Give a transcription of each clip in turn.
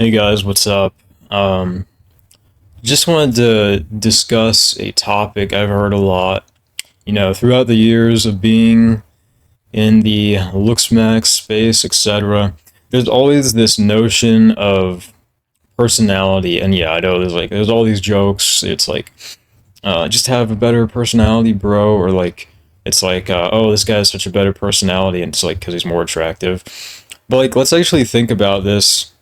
Hey guys, what's up? Um, just wanted to discuss a topic I've heard a lot, throughout the years of being in the looksmack space, etc. There's always this notion of personality, and yeah, I know there's all these jokes. It's like, just have a better personality, bro, or like, it's like, oh, this guy has such a better personality, and it's like because he's more attractive. But like, let's actually think about this.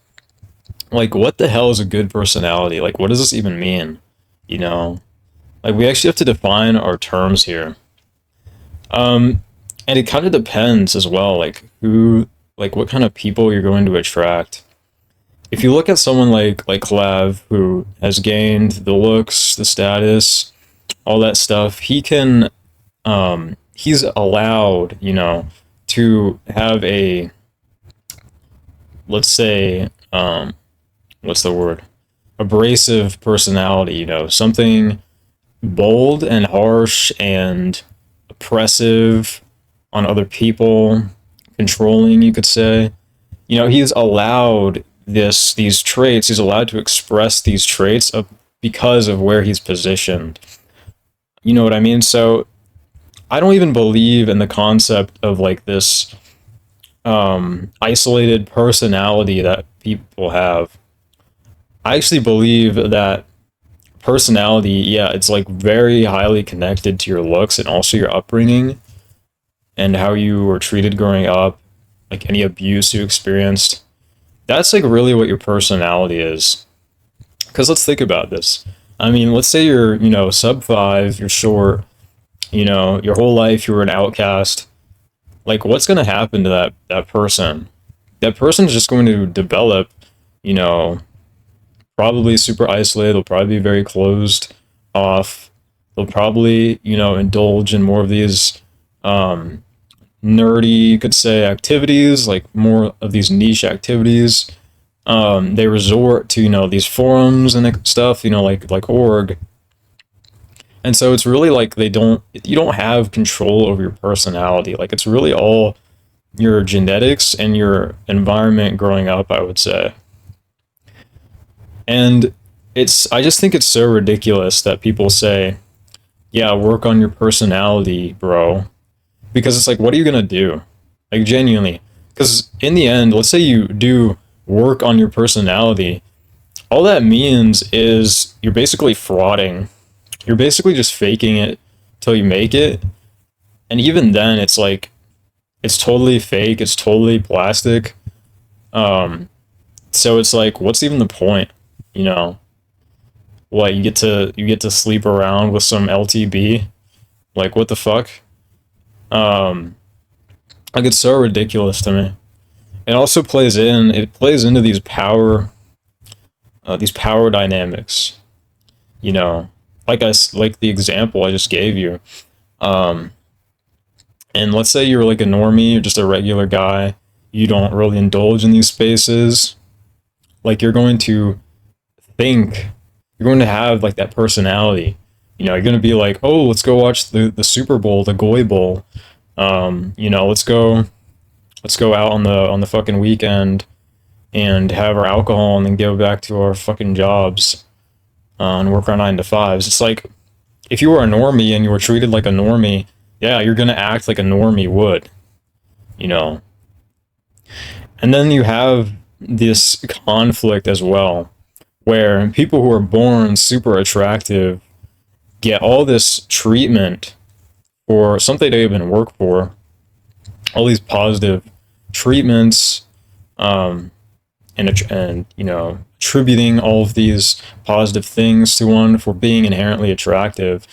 Like, what the hell is a good personality? Like, what does this even mean? You know, like we actually have to define our terms here. Um, and it kind of depends as well, like what kind of people you're going to attract. If you look at someone like Clav, who has gained the looks, the status, all that stuff, he's allowed, to have a, let's say, what's the word? Abrasive personality, something bold and harsh and oppressive on other people, controlling, you could say. He's allowed these traits, he's allowed to express these traits because of where he's positioned. You know what I mean? So I don't even believe in the concept of like this isolated personality that people have. I actually believe that personality, yeah, it's like very highly connected to your looks and also your upbringing and how you were treated growing up, like any abuse you experienced. That's like really what your personality is. Because let's think about this. I mean, let's say you're, sub five, you're short, your whole life you were an outcast. Like, what's going to happen to that person? That person's just going to develop, you know, probably super isolated. They'll probably be very closed off. They'll probably, indulge in more of these nerdy, you could say, activities, like more of these niche activities. They resort to, these forums and stuff, like org. And so it's really like you don't have control over your personality. Like it's really all your genetics and your environment growing up, I would say. And I just think it's so ridiculous that people say, yeah, work on your personality, bro. Because it's like, what are you going to do? Like, genuinely. Because in the end, let's say you do work on your personality, all that means is you're basically frauding. You're basically just faking it till you make it. And even then, it's like, it's totally fake. It's totally plastic. Um, so it's like, what's even the point? You know, what you get to sleep around with some LTB? Like, what the fuck? Um, like it's so ridiculous to me. It plays into these power dynamics. You know, like the example I just gave you. Um, and let's say you're like a normie, you're just a regular guy. You don't really indulge in these spaces. Like think you're going to have like that personality. You're going to be like, oh, let's go watch the Super Bowl, the Goy Bowl. Let's go out on the fucking weekend and have our alcohol and then go back to our fucking jobs and work our 9 to 5s. It's like if you were a normie and you were treated like a normie, yeah, you're gonna act like a normie would, you know. And then you have this conflict as well, where people who are born super attractive get all this treatment for something they even work for, all these positive treatments, um, and attributing all of these positive things to one for being inherently attractive.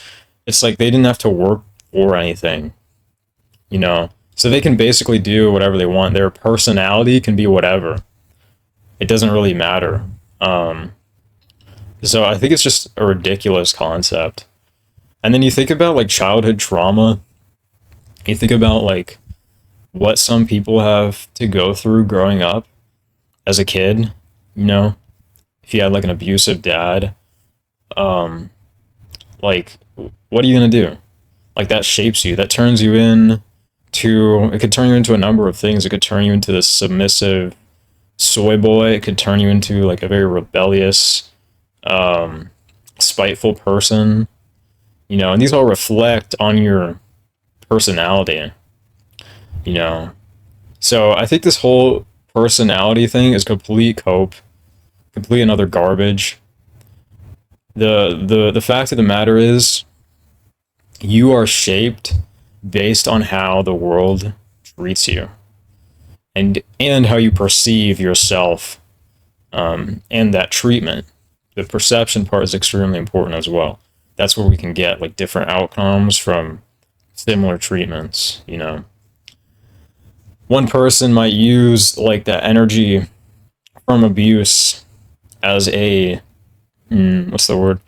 It's like they didn't have to work for anything, so they can basically do whatever they want. Their personality can be whatever. It doesn't really matter. So I think it's just a ridiculous concept. And then you think about like childhood trauma. You think about like what some people have to go through growing up as a kid, if you had like an abusive dad, um, like what are you gonna do? Like that shapes you. That turns you in to it could turn you into a number of things. It could turn you into this submissive, soy boy, it could turn you into like a very rebellious, um, spiteful person, you know, and these all reflect on your personality, you know. So I think this whole personality thing is complete cope, complete another garbage. The fact of the matter is you are shaped based on how the world treats you and how you perceive yourself, and that treatment. The perception part is extremely important as well. That's where we can get like different outcomes from similar treatments, you know. One person might use like that energy from abuse as a what's the word,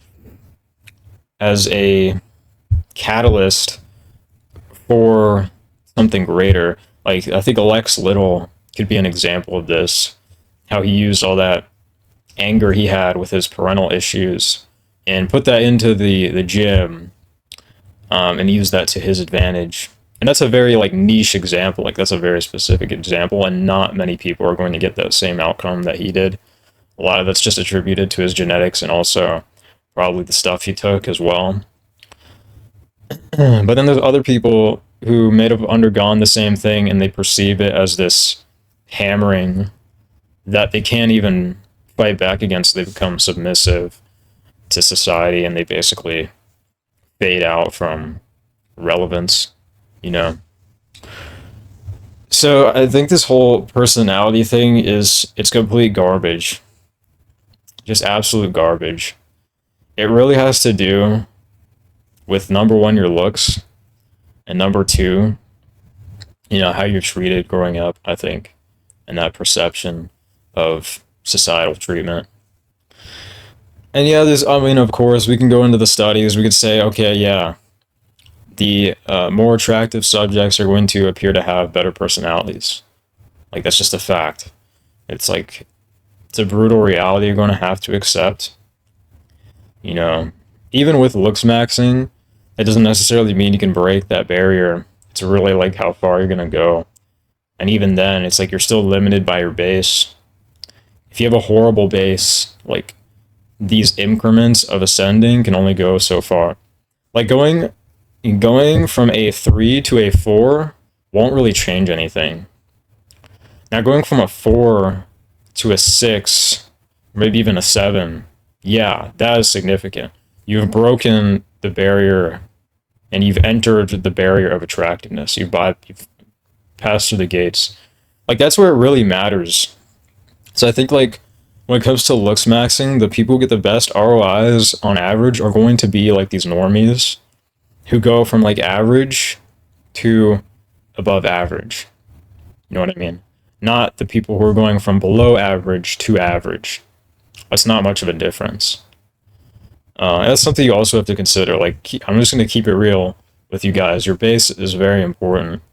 as a catalyst for something greater. Like I think Alex Little could be an example of this. How he used all that anger he had with his parental issues and put that into the gym, and used that to his advantage. And that's a very like niche example. Like that's a very specific example, and not many people are going to get that same outcome that he did. A lot of that's just attributed to his genetics and also probably the stuff he took as well. But then there's other people who may have undergone the same thing and they perceive it as this hammering that they can't even fight back against. They become submissive to society and they basically fade out from relevance, you know. So I think this whole personality thing is it's complete garbage. Just absolute garbage. It really has to do with number one, your looks, and number two, you know, how you're treated growing up, I think, and that perception of societal treatment. And yeah, there's, I mean, of course, we can go into the studies. We could say, okay, yeah, the more attractive subjects are going to appear to have better personalities. Like, that's just a fact. It's like, it's a brutal reality you're going to have to accept. You know, even with looks maxing, it doesn't necessarily mean you can break that barrier. It's really like how far you're going to go. And even then, it's like you're still limited by your base. If you have a horrible base, like these increments of ascending can only go so far. Like going from a 3 to a 4 won't really change anything. Now going from a 4 to a 6, maybe even a 7, yeah, that is significant. You've broken the barrier and you've entered the barrier of attractiveness. You've passed through the gates. Like that's where it really matters. So I think like when it comes to looks maxing, the people who get the best ROIs on average are going to be like these normies who go from like average to above average. You know what I mean? Not the people who are going from below average to average. That's not much of a difference. That's something you also have to consider. Like, I'm just going to keep it real with you guys. Your base is very important.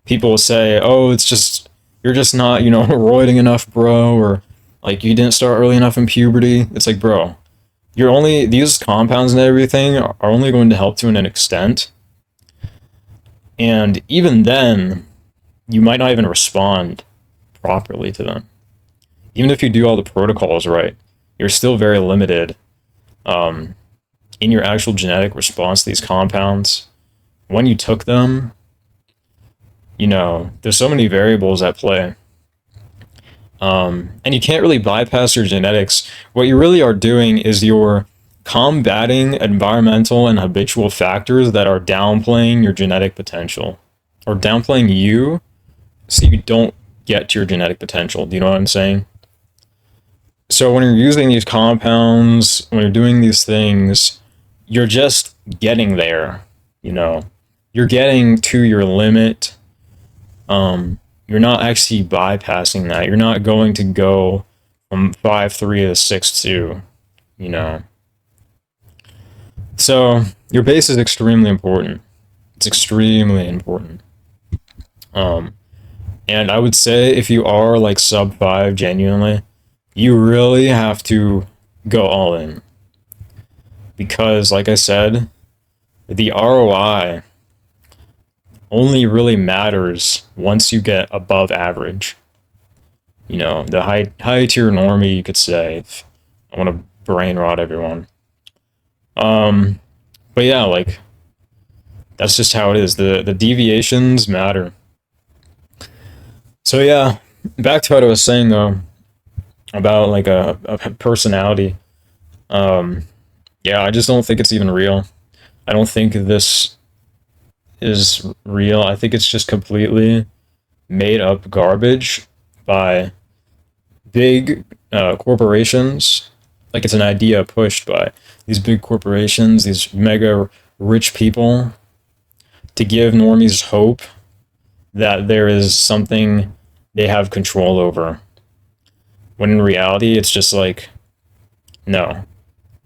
People will say, "Oh, it's just you're just not, you know, roiding enough, bro," or like you didn't start early enough in puberty. It's like, bro, you're only these compounds and everything are only going to help to an extent, and even then, you might not even respond properly to them. Even if you do all the protocols right, you're still very limited in your actual genetic response to these compounds. When you took them, you know, there's so many variables at play. And you can't really bypass your genetics. What you really are doing is you're combating environmental and habitual factors that are downplaying your genetic potential or downplaying you so you don't get to your genetic potential. Do you know what I'm saying? So when you're using these compounds, when you're doing these things, you're just getting there, you know. You're getting to your limit. You're not actually bypassing that. You're not going to go from 5'3" to 6'2", you know. So your base is extremely important. It's extremely important. And I would say if you are like sub 5 genuinely, you really have to go all in. Because like I said, the ROI only really matters once you get above average. the high tier normie, you could say, if I want to brain rot everyone. Um, but yeah, like that's just how it is. The deviations matter. So yeah, back to what I was saying though about like a personality. Um, yeah, I just don't think it's even real. I don't think this is real. I think it's just completely made up garbage by big corporations. Like it's an idea pushed by these big corporations, these mega rich people to give normies hope that there is something they have control over. When in reality, it's just like, no,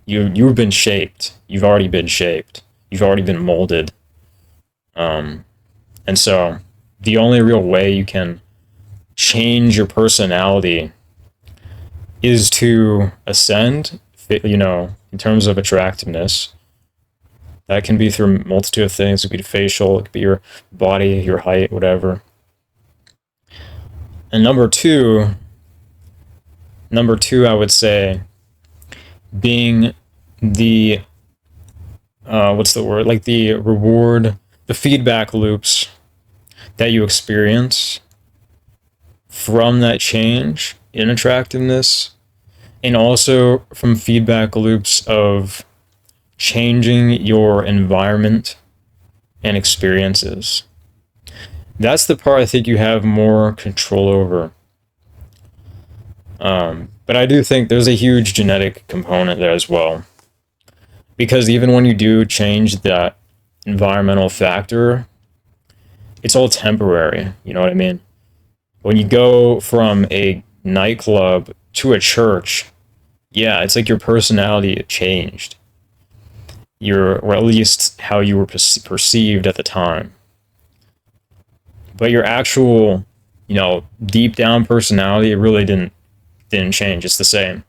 you've been shaped. You've already been shaped. You've already been molded. Um, and so the only real way you can change your personality is to ascend, in terms of attractiveness. That can be through a multitude of things. It could be facial, it could be your body, your height, whatever. And number two, I would say, being the what's the word? Like the reward, the feedback loops that you experience from that change in attractiveness, and also from feedback loops of changing your environment and experiences. That's the part I think you have more control over. But I do think there's a huge genetic component there as well. Because even when you do change that environmental factor, it's all temporary. You know what I mean? When you go from a nightclub to a church, yeah, it's like your personality changed. Or at least how you were perceived at the time. But your actual, deep down personality, it really didn't change. It's the same.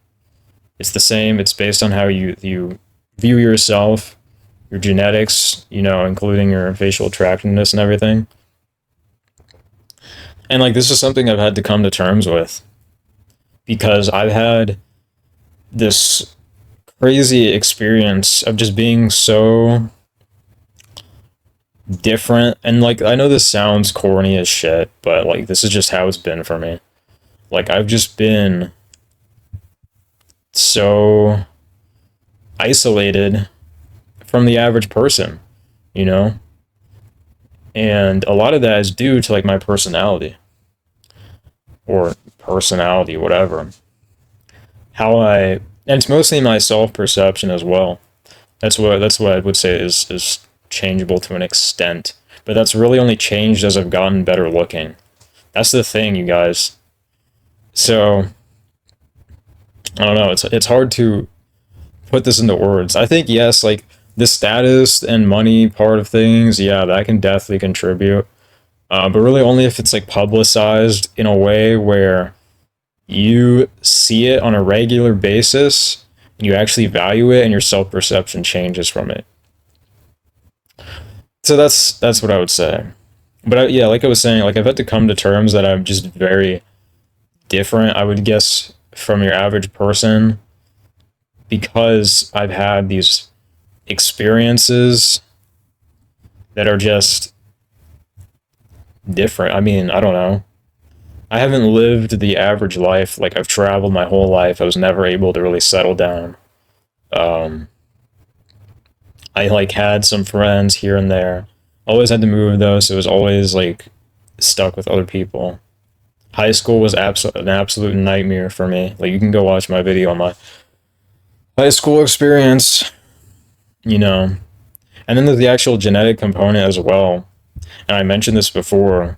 It's the same. It's based on how you view yourself, your genetics, including your facial attractiveness and everything. And like this is something I've had to come to terms with because I've had this crazy experience of just being so different. And like I know this sounds corny as shit, but like this is just how it's been for me. Like I've just been so isolated from the average person, you know? And a lot of that is due to like my personality or personality, whatever. And it's mostly my self-perception as well. That's what I would say is changeable to an extent. But that's really only changed as I've gotten better looking. That's the thing, you guys. So I don't know, it's hard to put this into words. I think yes, like the status and money part of things, yeah, that can definitely contribute. But really only if it's like publicized in a way where you see it on a regular basis and you actually value it and your self-perception changes from it. So that's what I would say. But yeah, like I was saying, like I've had to come to terms that I'm just very different, I would guess, from your average person because I've had these experiences that are just different. I mean, I don't know. I haven't lived the average life. Like I've traveled my whole life. I was never able to really settle down. Um, I like had some friends here and there. Always had to move though, so it was always like stuck with other people. High school was an absolute nightmare for me. Like you can go watch my video on my high school experience, you know. And then there's the actual genetic component as well. And I mentioned this before,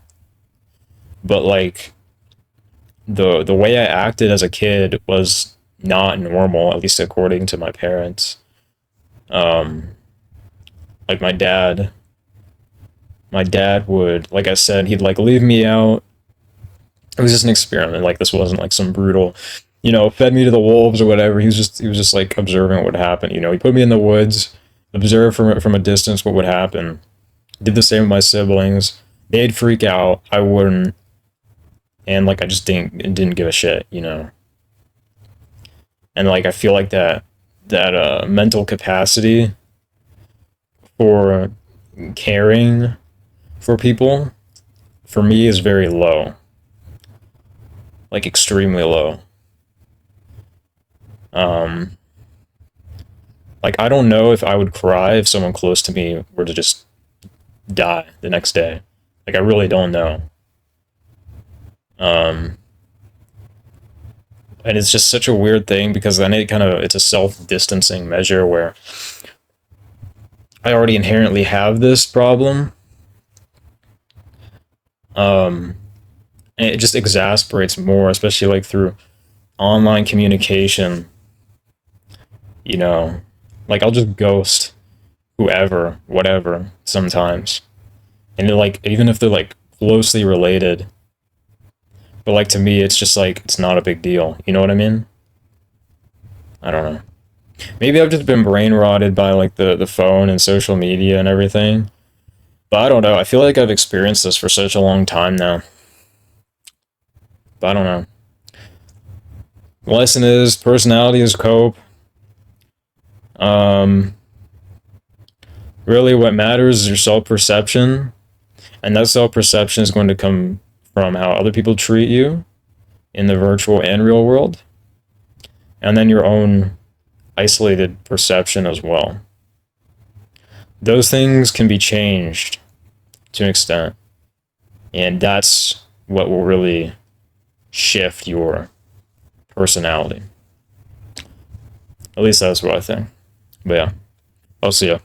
but like the way I acted as a kid was not normal, at least according to my parents. Um, like my dad would, like I said, he'd like leave me out. It was just an experiment. Like this wasn't like some brutal, fed me to the wolves or whatever. He was just like observing what would happen. He put me in the woods, observed from a distance what would happen. Did the same with my siblings. They'd freak out. I wouldn't. and like I just didn't give a shit, you know. And like I feel like that mental capacity for caring for people for me is very low, like extremely low. Um, like I don't know if I would cry if someone close to me were to just die the next day. Like I really don't know. Um, and it's just such a weird thing because then it's a self distancing measure where I already inherently have this problem. Um, and it just exasperates more, especially like through online communication. You know, like I'll just ghost whoever, whatever, sometimes, and like even if they're like closely related, but like to me, it's just like it's not a big deal. You know what I mean? I don't know. Maybe I've just been brain rotted by like the phone and social media and everything. But I don't know. I feel like I've experienced this for such a long time now. But I don't know. The lesson is personality is cope. Um, really, what matters is your self perception, and that self perception is going to come from how other people treat you in the virtual and real world, and then your own isolated perception as well. Those things can be changed to an extent, and that's what will really shift your personality. At least that's what I think. But yeah, I'll see ya.